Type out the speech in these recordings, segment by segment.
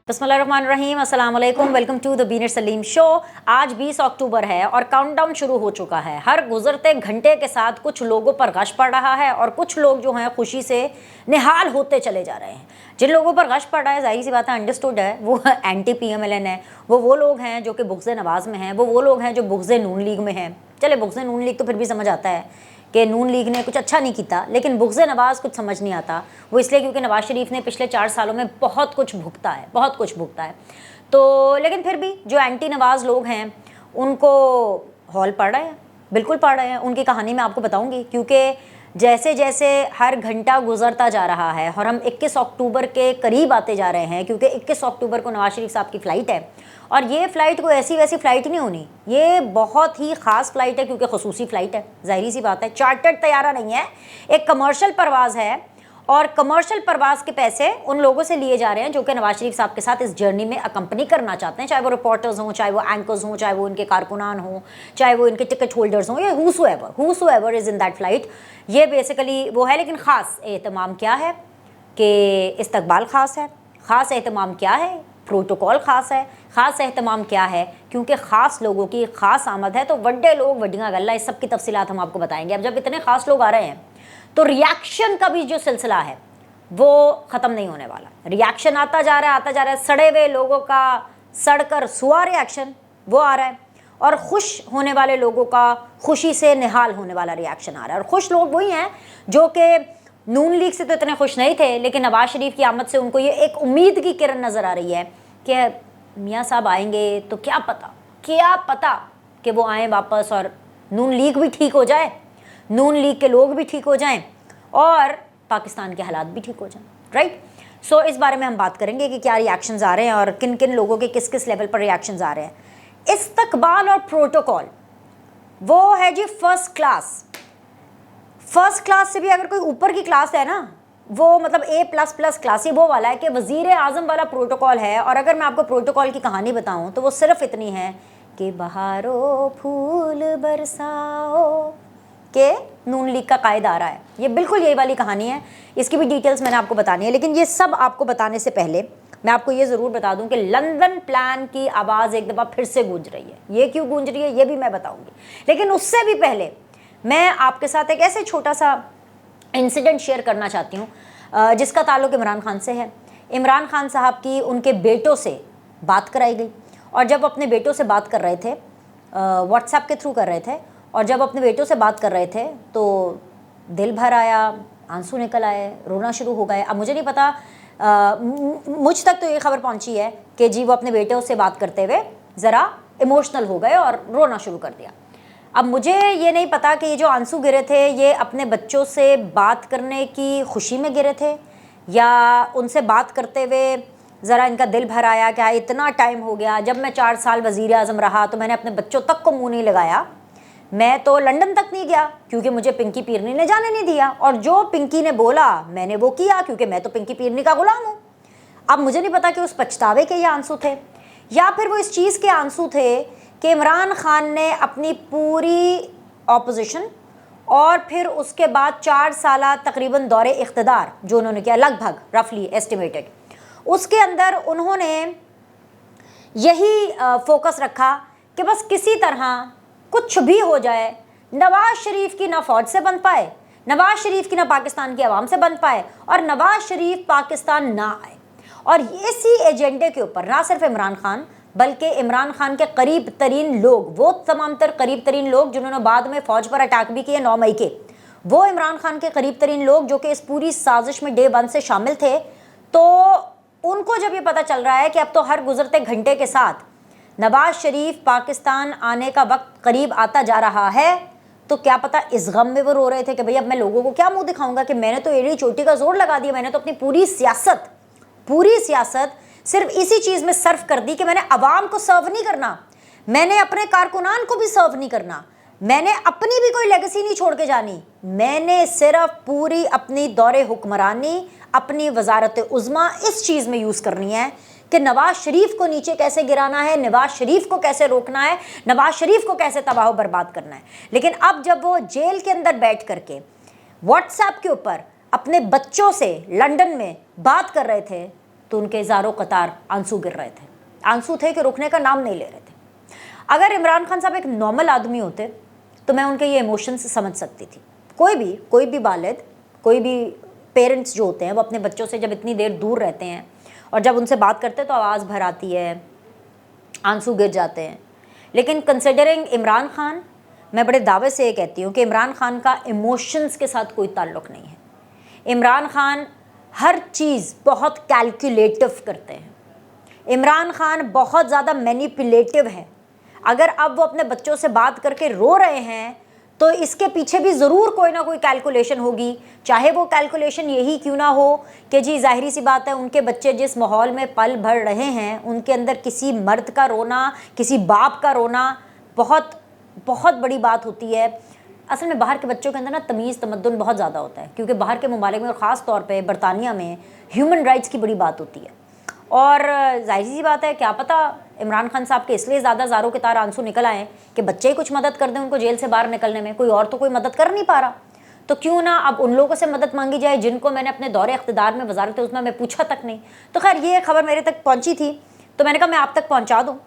بسم اللہ الرحمن الرحیم، السلام علیکم، ویلکم ٹو دا بینر سلیم شو۔ آج 20 اکتوبر ہے اور کاؤنٹ ڈاؤن شروع ہو چکا ہے۔ ہر گزرتے گھنٹے کے ساتھ کچھ لوگوں پر غش پڑ رہا ہے اور کچھ لوگ جو ہیں خوشی سے نہال ہوتے چلے جا رہے ہیں۔ جن لوگوں پر غش پڑ رہا ہے ظاہر سی بات ہے، انڈرسٹوڈ ہے، وہ anti P M L N ہے، وہ لوگ ہیں جو کہ بغض نواز میں ہیں، وہ لوگ ہیں جو بغض نون لیگ میں ہیں۔ چلے بغض نون لیگ تو پھر بھی سمجھ آتا ہے کہ نون لیگ نے کچھ اچھا نہیں کیتا، لیکن بغض نواز کچھ سمجھ نہیں آتا۔ وہ اس لیے کیونکہ نواز شریف نے پچھلے 4 سالوں میں بہت کچھ بھگتا ہے تو لیکن پھر بھی جو اینٹی نواز لوگ ہیں ان کو ہال پڑ رہے ہیں، بالکل پڑ رہے ہیں۔ ان کی کہانی میں آپ کو بتاؤں گی، کیونکہ جیسے جیسے ہر گھنٹہ گزرتا جا رہا ہے اور ہم 21 اکتوبر کے قریب آتے جا رہے ہیں، کیونکہ 21 اکتوبر کو نواز شریف صاحب کی فلائٹ ہے، اور یہ فلائٹ کوئی ایسی ویسی فلائٹ نہیں ہونی، یہ بہت ہی خاص فلائٹ ہے، کیونکہ خصوصی فلائٹ ہے، ظاہری سی بات ہے، چارٹرڈ طیارہ نہیں ہے، ایک کمرشل پرواز ہے، اور کمرشل پرواز کے پیسے ان لوگوں سے لیے جا رہے ہیں جو کہ نواز شریف صاحب کے ساتھ اس جرنی میں اکمپنی کرنا چاہتے ہیں، چاہے وہ رپورٹرز ہوں، چاہے وہ اینکرز ہوں، چاہے وہ ان کے کارکنان ہوں، چاہے وہ ان کے ٹکٹ ہولڈرز ہوں، یا whosoever is in that flight۔ یہ بیسیکلی وہ ہے، لیکن خاص اہتمام کیا ہے کہ استقبال خاص ہے، خاص اہتمام کیا ہے، پروٹوکول خاص ہے، خاص اہتمام کیا ہے، کیونکہ خاص لوگوں کی خاص آمد ہے، تو وڈے لوگ وڈیاں گلا، اس سب کی تفصیلات ہم آپ کو بتائیں گے۔ اب جب اتنے خاص لوگ آ رہے ہیں تو ریاکشن کا بھی جو سلسلہ ہے وہ ختم نہیں ہونے والا۔ ریاکشن آتا جا رہا ہے، سڑے ہوئے لوگوں کا سڑ کر سوا ریاکشن وہ آ رہا ہے، اور خوش ہونے والے لوگوں کا خوشی سے نہال ہونے والا ریاکشن آ رہا ہے۔ اور خوش لوگ وہی ہیں جو کہ نون لیگ سے تو اتنے خوش نہیں تھے، لیکن نواز شریف کی آمد سے ان کو یہ ایک امید کی کرن نظر آ رہی ہے کہ میاں صاحب آئیں گے تو کیا پتہ کہ وہ آئیں واپس اور نون لیگ بھی ٹھیک ہو جائے، نون لیگ کے لوگ بھی ٹھیک ہو جائیں، اور پاکستان کے حالات بھی ٹھیک ہو جائیں، رائٹ۔ سو اس بارے میں ہم بات کریں گے کہ کیا ریاکشنز آ رہے ہیں اور کن کن لوگوں کے کس کس لیول پر ریاکشنز آ رہے ہیں۔ استقبال اور پروٹوکول وہ ہے جی فرسٹ کلاس سے بھی اگر کوئی اوپر کی کلاس ہے نا، وہ مطلب A++ کلاس ہی وہ والا ہے کہ وزیر اعظم والا پروٹوکول ہے۔ اور اگر میں آپ کو پروٹوکول کی کہانی بتاؤں تو وہ صرف اتنی ہے کہ بہارو پھول برساؤ، کہ نون لیگ کا قائد آ رہا ہے، یہ بالکل یہی والی کہانی ہے۔ اس کی بھی ڈیٹیلز میں نے آپ کو بتانی ہے، لیکن یہ سب آپ کو بتانے سے پہلے میں آپ کو یہ ضرور بتا دوں کہ لندن پلان کی آواز ایک دفعہ پھر سے گونج رہی ہے۔ یہ کیوں گونج رہی ہے یہ بھی میں بتاؤں گی، لیکن اس سے بھی پہلے میں آپ کے ساتھ ایک ایسے چھوٹا سا انسیڈنٹ شیئر کرنا چاہتی ہوں جس کا تعلق عمران خان سے ہے۔ عمران خان صاحب کی ان کے بیٹوں سے بات کرائی گئی، اور جب اپنے بیٹوں سے بات کر رہے تھے، واٹس ایپ کے تھرو کر رہے تھے، اور جب اپنے بیٹوں سے بات کر رہے تھے تو دل بھر آیا، آنسو نکل آئے، رونا شروع ہو گئے۔ اب مجھے نہیں پتا، مجھ تک تو یہ خبر پہنچی ہے کہ جی وہ اپنے بیٹوں سے بات کرتے ہوئے ذرا ایموشنل ہو گئے اور رونا شروع کر دیا۔ اب مجھے یہ نہیں پتا کہ یہ جو آنسو گرے تھے یہ اپنے بچوں سے بات کرنے کی خوشی میں گرے تھے، یا ان سے بات کرتے ہوئے ذرا ان کا دل بھر آیا کہ اتنا ٹائم ہو گیا، جب میں 4 سال وزیر اعظم رہا تو میں نے اپنے بچوں تک کو منہ نہیں لگایا، میں تو لندن تک نہیں گیا کیونکہ مجھے پنکی پیرنی نے جانے نہیں دیا، اور جو پنکی نے بولا میں نے وہ کیا کیونکہ میں تو پنکی پیرنی کا غلام ہوں۔ اب مجھے نہیں پتا کہ اس پچھتاوے کے یہ آنسو تھے، یا پھر وہ اس چیز کے آنسو تھے کہ عمران خان نے اپنی پوری اپوزیشن اور پھر اس کے بعد 4 سالہ تقریباً دور اقتدار جو انہوں نے کیا، لگ بھگ رفلی ایسٹیمیٹڈ، اس کے اندر انہوں نے یہی فوکس رکھا کہ بس کسی طرح کچھ بھی ہو جائے، نواز شریف کی نہ فوج سے بن پائے، نواز شریف کی نہ پاکستان کی عوام سے بن پائے، اور نواز شریف پاکستان نہ آئے۔ اور اسی ایجنڈے کے اوپر نہ صرف عمران خان بلکہ عمران خان کے قریب ترین لوگ، وہ تمام تر قریب ترین لوگ جنہوں نے بعد میں فوج پر اٹیک بھی کیے 9 مئی کے، وہ عمران خان کے قریب ترین لوگ جو کہ اس پوری سازش میں ڈے 1 سے شامل تھے، تو ان کو جب یہ پتہ چل رہا ہے کہ اب تو ہر گزرتے گھنٹے کے ساتھ نواز شریف پاکستان آنے کا وقت قریب آتا جا رہا ہے، تو کیا پتہ اس غم میں وہ رو رہے تھے کہ بھئی اب میں لوگوں کو کیا منہ دکھاؤں گا کہ میں نے تو ایڑی چوٹی کا زور لگا دیا، میں نے تو اپنی پوری سیاست صرف اسی چیز میں صرف کر دی کہ میں نے عوام کو سرو نہیں کرنا، میں نے اپنے کارکنان کو بھی سرو نہیں کرنا، میں نے اپنی بھی کوئی لیگیسی نہیں چھوڑ کے جانی، میں نے صرف پوری اپنی دور حکمرانی، اپنی وزارت عظمیٰ اس چیز میں یوز کرنی ہے کہ نواز شریف کو نیچے کیسے گرانا ہے، نواز شریف کو کیسے روکنا ہے، نواز شریف کو کیسے تباہ و برباد کرنا ہے۔ لیکن اب جب وہ جیل کے اندر بیٹھ کر کے واٹس ایپ کے اوپر اپنے بچوں سے لندن میں بات کر رہے تھے تو ان کے زاروں قطار آنسو گر رہے تھے، آنسو تھے کہ رکنے کا نام نہیں لے رہے تھے۔ اگر عمران خان صاحب ایک نارمل آدمی ہوتے تو میں ان کے یہ ایموشنز سمجھ سکتی تھی۔ کوئی بھی والد، کوئی بھی پیرنٹس جو ہوتے ہیں وہ اپنے بچوں سے جب اتنی دیر دور رہتے ہیں اور جب ان سے بات کرتے تو آواز بھر آتی ہے، آنسو گر جاتے ہیں۔ لیکن کنسیڈرنگ عمران خان، میں بڑے دعوے سے یہ کہتی ہوں کہ عمران خان کا ایموشنز کے ساتھ کوئی تعلق نہیں ہے۔ عمران خان ہر چیز بہت کیلکولیٹو کرتے ہیں، عمران خان بہت زیادہ مینیپولیٹو ہے۔ اگر اب وہ اپنے بچوں سے بات کر کے رو رہے ہیں تو اس کے پیچھے بھی ضرور کوئی نہ کوئی کیلکولیشن ہوگی، چاہے وہ کیلکولیشن یہی کیوں نہ ہو کہ جی ظاہری سی بات ہے ان کے بچے جس ماحول میں پل بڑھ رہے ہیں ان کے اندر کسی مرد کا رونا، کسی باپ کا رونا بہت بہت بڑی بات ہوتی ہے۔ اصل میں باہر کے بچوں کے اندر نا تمیز تمدن بہت زیادہ ہوتا ہے، کیونکہ باہر کے ممالک میں اور خاص طور پہ برطانیہ میں ہیومن رائٹس کی بڑی بات ہوتی ہے، اور ظاہر سی بات ہے کیا پتہ عمران خان صاحب کے اس لیے زیادہ زاروں کے تار آنسو نکل آئے کہ بچے ہی کچھ مدد کر دیں ان کو جیل سے باہر نکلنے میں، کوئی اور تو کوئی مدد کر نہیں پا رہا، تو کیوں نہ اب ان لوگوں سے مدد مانگی جائے جن کو میں نے اپنے دور اقتدار میں وزارت عظمیٰ میں پوچھا تک نہیں۔ تو خیر یہ خبر میرے تک پہنچی تھی تو میں نے کہا میں آپ تک پہنچا دوں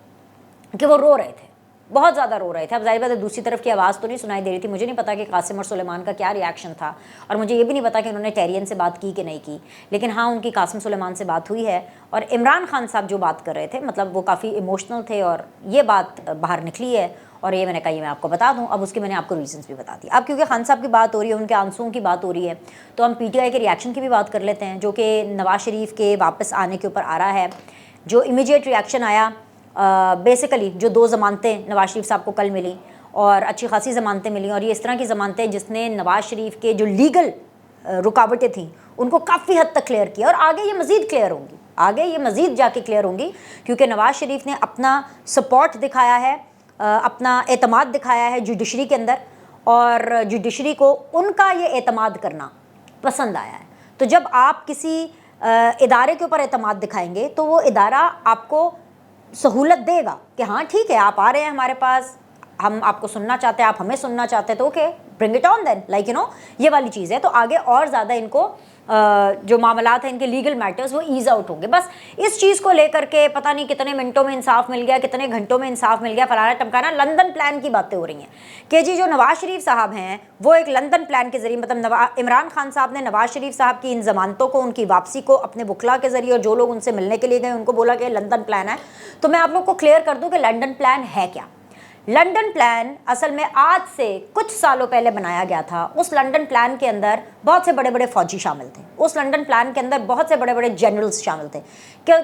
کہ وہ رو رہے تھے، بہت زیادہ رو رہے تھے۔ اب ظاہر بات ہے دوسری طرف کی آواز تو نہیں سنائی دے رہی تھی، مجھے نہیں پتا کہ قاسم اور سلیمان کا کیا ریاکشن تھا، اور مجھے یہ بھی نہیں پتا کہ انہوں نے ٹیرین سے بات کی کہ نہیں کی، لیکن ہاں ان کی قاسم سلیمان سے بات ہوئی ہے، اور عمران خان صاحب جو بات کر رہے تھے مطلب وہ کافی ایموشنل تھے اور یہ بات باہر نکلی ہے، اور یہ میں نے کہا یہ میں آپ کو بتا دوں۔ اب اس کے میں نے آپ کو ریزنس بھی بتا دی۔ اب کیونکہ خان صاحب کی بات ہو رہی ہے، ان کے آنسوؤں کی بات ہو رہی ہے، تو ہم پی ٹی آئی کے ریاکشن کی بھی بات کر لیتے ہیں، جو کہ نواز شریف کے واپس آنے کے اوپر آ رہا ہے۔ جو امیجیٹ ریاکشن آیا بیسیکلی جو 2 ضمانتیں نواز شریف صاحب کو کل ملی اور اچھی خاصی ضمانتیں ملیں، اور یہ اس طرح کی ضمانتیں جس نے نواز شریف کے جو لیگل رکاوٹیں تھیں ان کو کافی حد تک کلیئر کیا، اور آگے یہ مزید کلیئر ہوں گی، آگے یہ مزید جا کے کلیئر ہوں گی، کیونکہ نواز شریف نے اپنا سپورٹ دکھایا ہے، اپنا اعتماد دکھایا ہے جوڈیشری کے اندر، اور جوڈیشری کو ان کا یہ اعتماد کرنا پسند آیا ہے۔ تو جب آپ کسی ادارے کے اوپر اعتماد دکھائیں گے تو وہ ادارہ آپ کو سہولت دے گا کہ ہاں ٹھیک ہے آپ آ رہے ہیں ہمارے پاس، ہم آپ کو سننا چاہتے ہیں، آپ ہمیں سننا چاہتے ہیں، تو okay bring it on then, like یہ والی چیز ہے۔ تو آگے اور زیادہ ان کو جو معاملات ہیں ان کے لیگل میٹرز وہ ایز آؤٹ ہوں گے۔ بس اس چیز کو لے کر کے پتہ نہیں کتنے منٹوں میں انصاف مل گیا، کتنے گھنٹوں میں انصاف مل گیا، فلانا ٹمکانا، لندن پلان کی باتیں ہو رہی ہیں کہ جی جو نواز شریف صاحب ہیں وہ ایک لندن پلان کے ذریعے، مطلب عمران خان صاحب نے نواز شریف صاحب کی ان ضمانتوں کو، ان کی واپسی کو اپنے وکلاء کے ذریعے اور جو لوگ ان سے ملنے کے لیے گئے ان کو بولا کہ لندن پلان ہے۔ تو میں آپ لوگ کو کلیئر کر دوں کہ لندن پلان ہے کیا۔ لندن پلان اصل میں آج سے کچھ سالوں پہلے بنایا گیا تھا۔ اس لندن پلان کے اندر بہت سے بڑے بڑے فوجی شامل تھے، اس لندن پلان کے اندر بہت سے بڑے بڑے جنرلز شامل تھے۔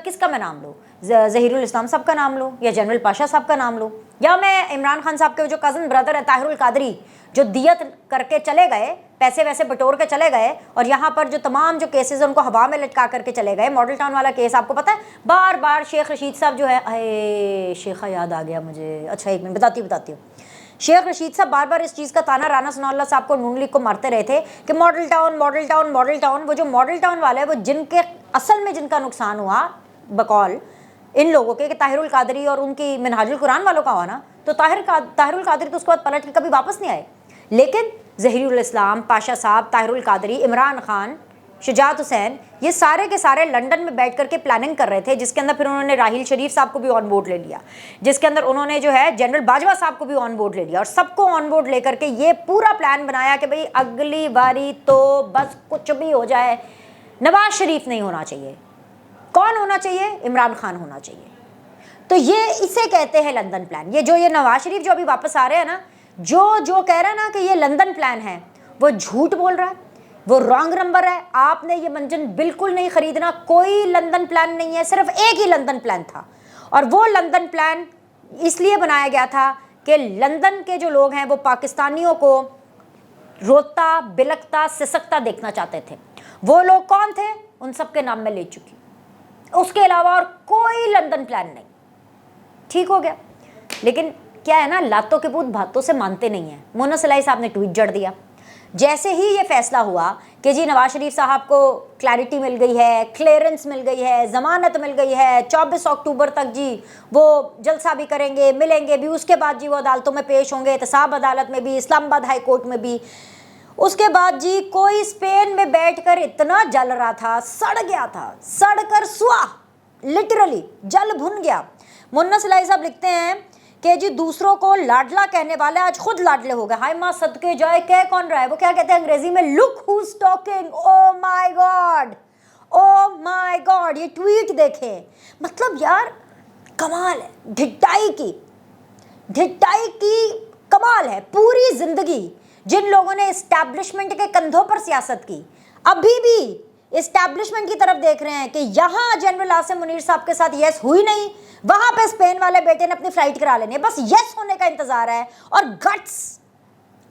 کس کا میں نام لوں؟ ظہیر الاسلام صاحب کا نام لوں، یا جنرل پاشا صاحب کا نام لوں، یا میں عمران خان صاحب کے جو کزن بردر ہے طاہر القادری جو دیت کر کے چلے گئے، پیسے ویسے بٹور کے چلے گئے، اور یہاں پر جو تمام جو کیسز ہیں ان کو ہوا میں لٹکا کر کے چلے گئے۔ ماڈل ٹاؤن والا کیس آپ کو پتہ ہے، بار بار شیخ رشید صاحب جو ہے، اے شیخہ یاد آ گیا مجھے، اچھا ایک منٹ بتاتی ہوں، شیخ رشید صاحب بار بار اس چیز کا تانا رانا ثناء اللہ صاحب کو نون لیگ کو مارتے رہے تھے کہ model town model town model town. وہ جو ماڈل ٹاؤن والے وہ جن کے اصل میں جن کا نقصان ہوا بقول ان لوگوں کے کہ طاہر القادری اور ان کی منہاج القرآن والوں کا ہوا نا، تو طاہر القادری تو اس کے بعد پلٹ کے کبھی واپس نہیں آئے، لیکن ظہیر الاسلام پاشا صاحب، طاہر القادری، عمران خان، شجاعت حسین، یہ سارے کے سارے لندن میں بیٹھ کر کے پلاننگ کر رہے تھے، جس کے اندر پھر انہوں نے راحیل شریف صاحب کو بھی آن بورڈ لے لیا، جس کے اندر انہوں نے جو ہے جنرل باجوہ صاحب کو بھی آن بورڈ لے لیا، اور سب کو آن بورڈ لے کر کے یہ پورا پلان بنایا کہ بھئی اگلی باری تو بس کچھ بھی ہو جائے نواز شریف نہیں ہونا چاہیے۔ کون ہونا چاہیے؟ عمران خان ہونا چاہیے۔ تو یہ اسے کہتے ہیں لندن پلان۔ یہ نواز شریف جو ابھی واپس آ رہے ہیں نا، جو کہہ رہا ہے نا کہ یہ لندن پلان ہے، وہ جھوٹ بول رہا ہے، وہ رانگ نمبر ہے۔ آپ نے یہ منجن بالکل نہیں خریدنا، کوئی لندن پلان نہیں ہے، صرف ایک ہی لندن پلان تھا، اور وہ لندن پلان اس لیے بنایا گیا تھا کہ لندن کے جو لوگ ہیں وہ پاکستانیوں کو روتا بلکتا سسکتا دیکھنا چاہتے تھے۔ وہ لوگ کون تھے؟ ان سب کے نام میں لے چکی، اس کے علاوہ اور کوئی لندن پلان نہیں۔ ٹھیک ہو گیا۔ لیکن کیا ہے نا، لاتوں کے بھوت بھاتوں سے مانتے نہیں ہیں۔ مونا صلاحی صاحب نے ٹویٹ جڑ دیا جیسے ہی یہ فیصلہ ہوا کہ جی نواز شریف صاحب کو کلیئرٹی مل گئی ہے، کلیئرنس مل گئی ہے، ضمانت مل گئی ہے، 24 اکتوبر تک جی وہ جلسہ بھی کریں گے، ملیں گے بھی، اس کے بعد جی وہ عدالتوں میں پیش ہوں گے، احتساب عدالت میں بھی، اسلام آباد ہائی کورٹ میں بھی۔ اس کے بعد جی کوئی اسپین میں بیٹھ کر اتنا جل رہا تھا، سڑ گیا تھا، سڑ کر سوا، لٹرلی جل بھن گیا۔ منا سلائی صاحب لکھتے ہیں کہ جی دوسروں کو لاڈلا کہنے والے آج خود لاڈلے ہو گئے۔ ہائے ماں صدقے جائے، کہہ کون رہا ہے؟ وہ کیا کہتے ہیں انگریزی میں، لک ہوز ٹاکنگ، او مائی گاڈ، او مائی گاڈ۔ یہ ٹویٹ دیکھیں، مطلب یار کمال ہے، ڈھٹائی کی کمال ہے۔ پوری زندگی جن لوگوں نے اسٹیبلشمنٹ کے کندھوں پر سیاست کی، ابھی بھی اسٹیبلشمنٹ کی طرف دیکھ رہے ہیں کہ یہاں جنرل عاصم منیر صاحب کے ساتھ یس ہوئی نہیں، وہاں پہ اسپین والے بیٹے نے اپنی فلائٹ کرا لینی ہے، بس یس ہونے کا انتظار ہے۔ اور گٹس،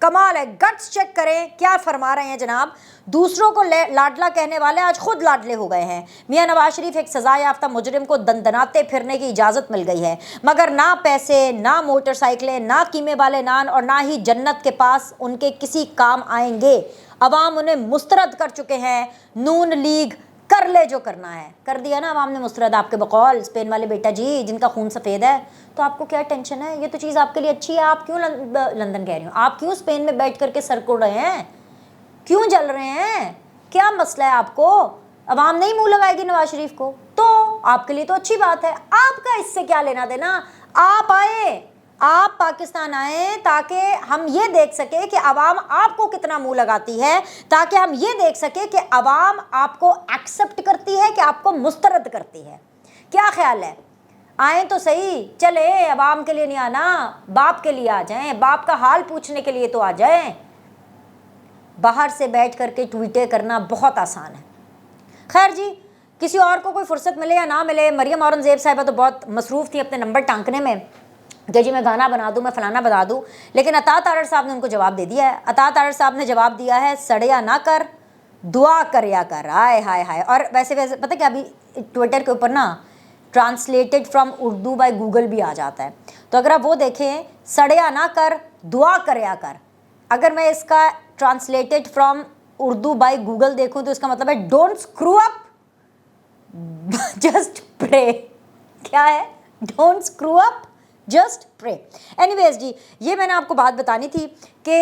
کمال ہے، گٹس چیک کریں کیا فرما رہے ہیں جناب، دوسروں کو لاڈلا کہنے والے آج خود لاڈلے ہو گئے ہیں۔ میاں نواز شریف ایک سزا یافتہ مجرم کو دندناتے پھرنے کی اجازت مل گئی ہے، مگر نہ پیسے، نہ موٹر سائیکلیں، نہ قیمے والے نان، اور نہ ہی جنت کے پاس ان کے کسی کام آئیں گے۔ عوام انہیں مسترد کر چکے ہیں، نون لیگ کر لے جو کرنا ہے۔ کر دیا نا عوام نے مسترد آپ کے بقول اسپین والے بیٹا جی، جن کا خون سفید ہے، تو آپ کو کیا ٹینشن ہے؟ یہ تو چیز آپ کے لیے اچھی ہے، آپ کیوں لندن کہہ رہی ہوں، آپ کیوں اسپین میں بیٹھ کر کے سر کوڑ رہے ہیں، کیوں جل رہے ہیں، کیا مسئلہ ہے آپ کو؟ عوام نہیں منہ لگائے گی نواز شریف کو تو آپ کے لیے تو اچھی بات ہے، آپ کا اس سے کیا لینا دینا؟ آپ آئے، آپ پاکستان آئیں تاکہ ہم یہ دیکھ سکیں کہ عوام آپ کو کتنا منہ لگاتی ہے، تاکہ ہم یہ دیکھ سکیں کہ عوام آپ کو ایکسپٹ کرتی ہے کہ آپ کو مسترد کرتی ہے۔ کیا خیال ہے؟ آئیں تو صحیح، چلے عوام کے لیے نہیں آنا، باپ کے لیے آ جائیں، باپ کا حال پوچھنے کے لیے تو آ جائیں۔ باہر سے بیٹھ کر کے ٹویٹیں کرنا بہت آسان ہے۔ خیر جی، کسی اور کو کوئی فرصت ملے یا نہ ملے، مریم اورنگزیب صاحبہ تو بہت مصروف تھی اپنے نمبر ٹانکنے میں کہ جی میں گانا بنا دوں، میں فلانا بنا دوں، لیکن عطا تارڑ صاحب نے ان کو جواب دے دیا ہے۔ عطا تارڑ صاحب نے جواب دیا ہے، سڑیا نہ کر، دعا کریا کر۔ آئے ہائے ہائے۔ اور ویسے پتہ کیا، ابھی ٹویٹر کے اوپر نا translated from Urdu by Google بھی آ جاتا ہے، تو اگر آپ وہ دیکھیں، سڑیا نہ کر، دعا کریا کر، اگر میں اس کا translated from Urdu by Google دیکھوں تو اس کا مطلب ہے ڈونٹ اسکرو اپ، جسٹ پرے۔ کیا ہے؟ ڈونٹ اسکرو اپ، جسٹ پرے۔ اینی ویز جی، یہ میں نے آپ کو بات بتانی تھی کہ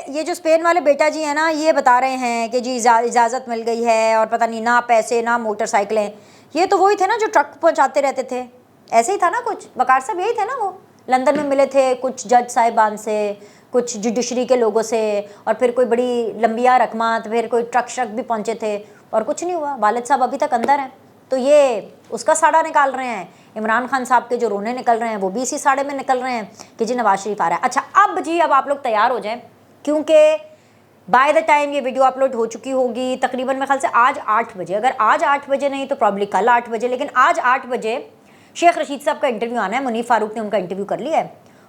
یہ جو اسپین والے بیٹا جی ہیں نا، یہ بتا رہے ہیں کہ جی اجازت مل گئی ہے، اور پتہ نہیں نہ پیسے نہ موٹر سائیکلیں۔ یہ تو وہی تھے نا جو ٹرک پہنچاتے رہتے تھے، ایسے ہی تھا نا کچھ، وقار صاحب یہی تھے نا، وہ لندن میں ملے تھے کچھ جج صاحبان سے، کچھ جوڈیشری کے لوگوں سے، اور پھر کوئی بڑی لمبیا رقمات، پھر کوئی ٹرک شرک بھی پہنچے تھے، اور کچھ نہیں ہوا۔ والد صاحب ابھی تک اندر ہیں، تو یہ اس کا ساڑا نکال رہے ہیں۔ عمران خان صاحب کے جو رونے نکل رہے ہیں وہ بھی اسی ساڑے میں نکل رہے ہیں کہ جی نواز شریف آ رہا ہے۔ اچھا اب جی، اب آپ لوگ تیار ہو جائیں، کیونکہ بائی دا ٹائم یہ ویڈیو اپلوڈ ہو چکی ہوگی تقریباً میرے خیال سے آج 8 بجے، اگر آج 8 بجے نہیں تو پرابلی کل 8 بجے، لیکن آج 8 بجے شیخ رشید صاحب کا انٹرویو آنا ہے۔ منیف فاروق نے ان کا انٹرویو کر لیا ہے،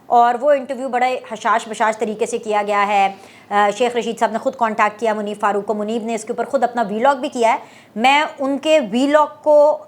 اور وہ انٹرویو بڑے حشاش بشاش طریقے سے کیا گیا ہے۔ شیخ رشید صاحب نے خود کانٹیکٹ کیا منیف فاروق کو، منیف نے اس کے اوپر خود اپنا ویلاگ بھی کیا ہے۔ میں ان کے ویلاگ کو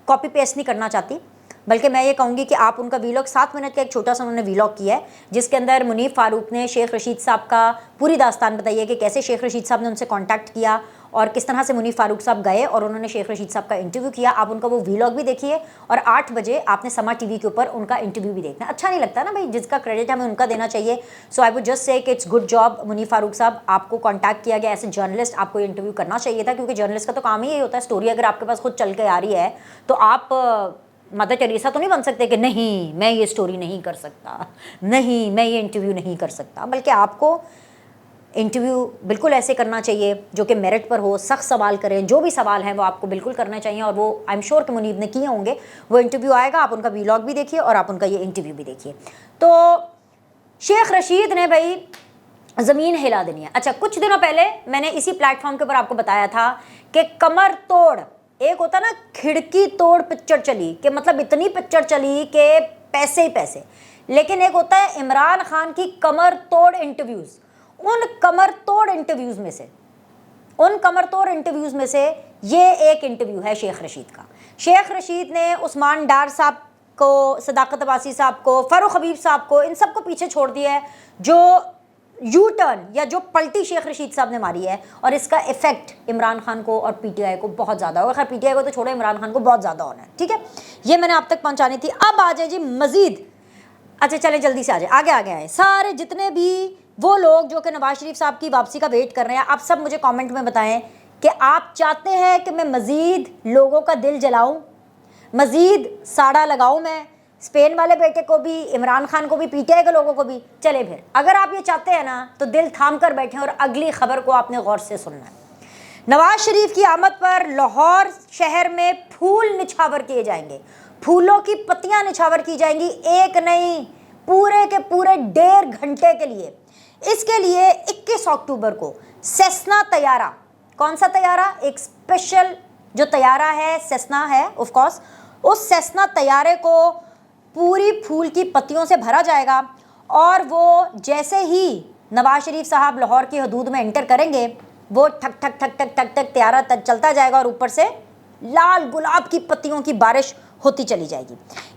کاپی پیسٹ نہیں کرنا چاہتی، بلکہ میں یہ کہوں گی کہ آپ ان کا ویلاگ 7 منٹ کا ایک چھوٹا سا انہوں نے ویلاگ کیا ہے، جس کے اندر منیف فاروق نے شیخ رشید صاحب کا پوری داستان بتائی ہے کہ کیسے شیخ رشید صاحب نے ان سے کانٹیکٹ کیا، اور کس طرح سے منیف فاروق صاحب گئے اور انہوں نے شیخ رشید صاحب کا انٹرویو کیا۔ آپ ان کا وہ ویلاگ بھی دیکھیے، اور 8 بجے آپ نے سما ٹی وی کے اوپر ان کا انٹرویو بھی دیکھنا۔ اچھا نہیں لگتا نا بھائی، جس کا کریڈٹ ہمیں ان کا دینا چاہیے۔ سو آئی وڈ جسٹ سے کہ اٹس گڈ جاب منیف فاروق صاحب، آپ کو کانٹیکٹ کیا گیا ایز اے جرنلسٹ، آپ کو یہ انٹرویو کرنا چاہیے تھا، کیونکہ جرنلسٹ کا تو کام ہی یہی ہوتا ہے، اسٹوری اگر آپ کے پاس خود چل کے آ رہی ہے تو آپ مدر ٹریسا تو نہیں بن سکتے کہ نہیں میں یہ اسٹوری نہیں کر سکتا، نہیں میں یہ انٹرویو نہیں کر سکتا، بلکہ آپ کو انٹرویو بالکل ایسے کرنا چاہیے جو کہ میرٹ پر ہو، سخت سوال کریں، جو بھی سوال ہیں وہ آپ کو بالکل کرنا چاہیے، اور وہ آئی ایم شیور کہ منیب نے کیے ہوں گے۔ وہ انٹرویو آئے گا، آپ ان کا ویلاگ بھی دیکھیے اور آپ ان کا یہ انٹرویو بھی دیکھیے۔ تو شیخ رشید نے بھائی زمین ہلا دینی ہے۔ اچھا، کچھ دنوں پہلے میں نے اسی پلیٹ فارم کے اوپر آپ کو بتایا تھا کہ کمر توڑ، ایک ہوتا نا کھڑکی توڑ پکچر چلی، کہ مطلب اتنی پکچر چلی کہ پیسے ہی پیسے، لیکن ایک ہوتا ہے عمران خان کی کمر توڑ انٹرویوز۔ ان کمر توڑ انٹرویوز میں سے یہ ایک انٹرویو ہے شیخ رشید کا۔ شیخ رشید نے عثمان ڈار صاحب کو، صداقت عباسی صاحب کو، فاروق حبیب صاحب کو، ان سب کو پیچھے چھوڑ دیا ہے، جو یو ٹرن یا جو پلٹی شیخ رشید صاحب نے ماری ہے، اور اس کا ایفیکٹ عمران خان کو اور پی ٹی آئی کو بہت زیادہ ہوگا۔ خیر پی ٹی آئی کو تو چھوڑے، عمران خان کو بہت زیادہ ہونا ہے، ٹھیک ہے، یہ میں نے آپ تک پہنچانی تھی۔ اب آ جائیں جی مزید، اچھا چلیں جلدی سے آ جائیں، آگے آئیں، سارے جتنے بھی وہ لوگ جو کہ نواز شریف صاحب کی واپسی کا ویٹ کر رہے ہیں، آپ سب مجھے کامنٹ میں بتائیں کہ آپ چاہتے ہیں کہ میں مزید لوگوں کا دل جلاؤں، مزید ساڑا لگاؤں، میں اسپین والے بیٹے کو بھی، عمران خان کو بھی، پی ٹی آئی کے لوگوں کو بھی؟ چلے پھر اگر آپ یہ چاہتے ہیں نا تو دل تھام کر بیٹھیں اور اگلی خبر کو آپ نے غور سے سننا ہے۔ نواز شریف کی آمد پر لاہور شہر میں پھول نچھاور کیے جائیں گے، پھولوں کی پتیاں نچھاور کی جائیں گی، ایک نہیں پورے کے پورے 1.5 گھنٹے کے لیے۔ اس کے لیے 21 اکتوبر کو سیسنا طیارہ، کون سا طیارہ؟ ایک اسپیشل جو طیارہ ہے سیسنا ہے آف کورس، اس سیسنا طیارے کو پوری پھول کی پتیوں سے بھرا جائے گا، اور وہ جیسے ہی نواز شریف صاحب لاہور کی حدود میں انٹر کریں گے، وہ ٹھک ٹھک ٹھک ٹھک ٹھک ٹھک طیارہ چلتا جائے گا اور اوپر سے لال گلاب کی پتیوں کی بارش ہوتی چلی جائے گی۔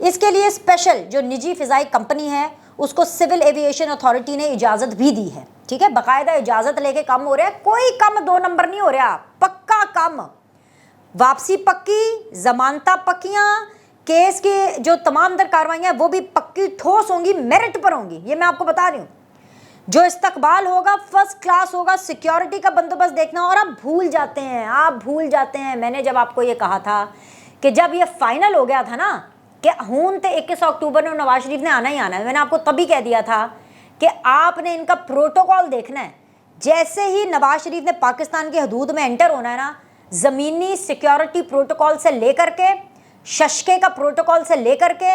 اس کے لیے اسپیشل جو نجی فضائی کمپنی ہے اس کو سول ایویشن اتھارٹی نے اجازت بھی دی ہے، ٹھیک ہے، باقاعدہ اجازت لے کے کام ہو رہا ہے، کوئی کم 2 نمبر نہیں ہو رہا، پکا کام، واپسی پکی، ضمانتیں پکیاں، کیس کی جو تمام در کاروائیاں وہ بھی پکی ٹھوس ہوں گی، میرٹ پر ہوں گی، یہ میں آپ کو بتا رہی ہوں۔ جو استقبال ہوگا فرسٹ کلاس ہوگا، سیکیورٹی کا بندوبست دیکھنا، اور آپ بھول جاتے ہیں میں نے جب آپ کو یہ کہا تھا کہ جب یہ فائنل ہو گیا تھا نا کہ ہون تے 21 اکتوبر میں نواز شریف نے آنا ہی آنا ہے، میں نے آپ کو تبھی کہہ دیا تھا کہ آپ نے ان کا پروٹوکول دیکھنا ہے۔ جیسے ہی نواز شریف نے پاکستان کی حدود میں انٹر ہونا ہے نا، زمینی سیکیورٹی پروٹوکول سے لے کر کے، ششکے کا پروٹوکول سے لے کر کے،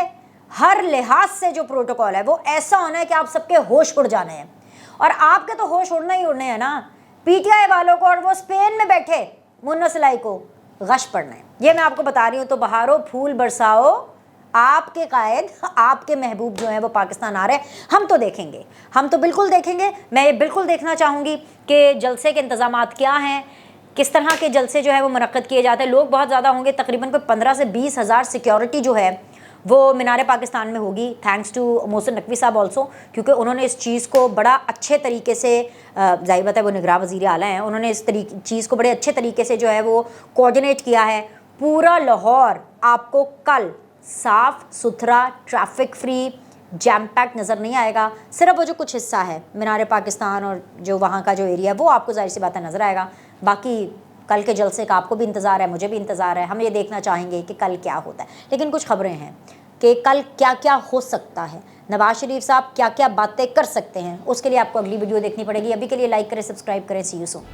ہر لحاظ سے جو پروٹوکول ہے وہ ایسا ہونا ہے کہ آپ سب کے ہوش اڑ جانے ہیں، اور آپ کے تو ہوش اڑنا ہی اڑنے ہیں نا، پی ٹی آئی والوں کو اور وہ اسپین میں بیٹھے منا سلائی کو غش پڑنا ہے، یہ میں آپ کو بتا رہی ہوں۔ تو بہارو پھول برساؤ، آپ کے قائد، آپ کے محبوب جو ہیں وہ پاکستان آ رہے ہیں، ہم تو دیکھیں گے، ہم تو بالکل دیکھیں گے۔ میں یہ بالکل دیکھنا چاہوں گی کہ جلسے کے انتظامات کیا ہیں، کس طرح کے جلسے جو ہے وہ منعقد کیے جاتے ہیں، لوگ بہت زیادہ ہوں گے، تقریباً کوئی 15 سے 20 ہزار سیکیورٹی جو ہے وہ مینار پاکستان میں ہوگی، تھینکس ٹو محسن نقوی صاحب آلسو، کیونکہ انہوں نے اس چیز کو بڑا اچھے طریقے سے، ظاہر بات ہے وہ نگراں وزیر اعلیٰ ہیں، انہوں نے اس چیز کو بڑے اچھے طریقے سے جو ہے وہ کوآرڈینیٹ کیا ہے۔ پورا لاہور آپ کو کل صاف ستھرا، ٹریفک فری، جیم پیک نظر نہیں آئے گا، صرف وہ جو کچھ حصہ ہے مینار پاکستان اور جو وہاں کا جو ایریا ہے وہ آپ کو ظاہر سی بات ہے نظر آئے گا۔ باقی کل کے جلسے کا آپ کو بھی انتظار ہے، مجھے بھی انتظار ہے، ہم یہ دیکھنا چاہیں گے کہ کل کیا ہوتا ہے۔ لیکن کچھ خبریں ہیں کہ کل کیا کیا ہو سکتا ہے، نواز شریف صاحب کیا کیا باتیں کر سکتے ہیں، اس کے لیے آپ کو اگلی ویڈیو دیکھنی پڑے گی۔ ابھی کے لیے لائک کریں، سبسکرائب کریں، سی یو سون۔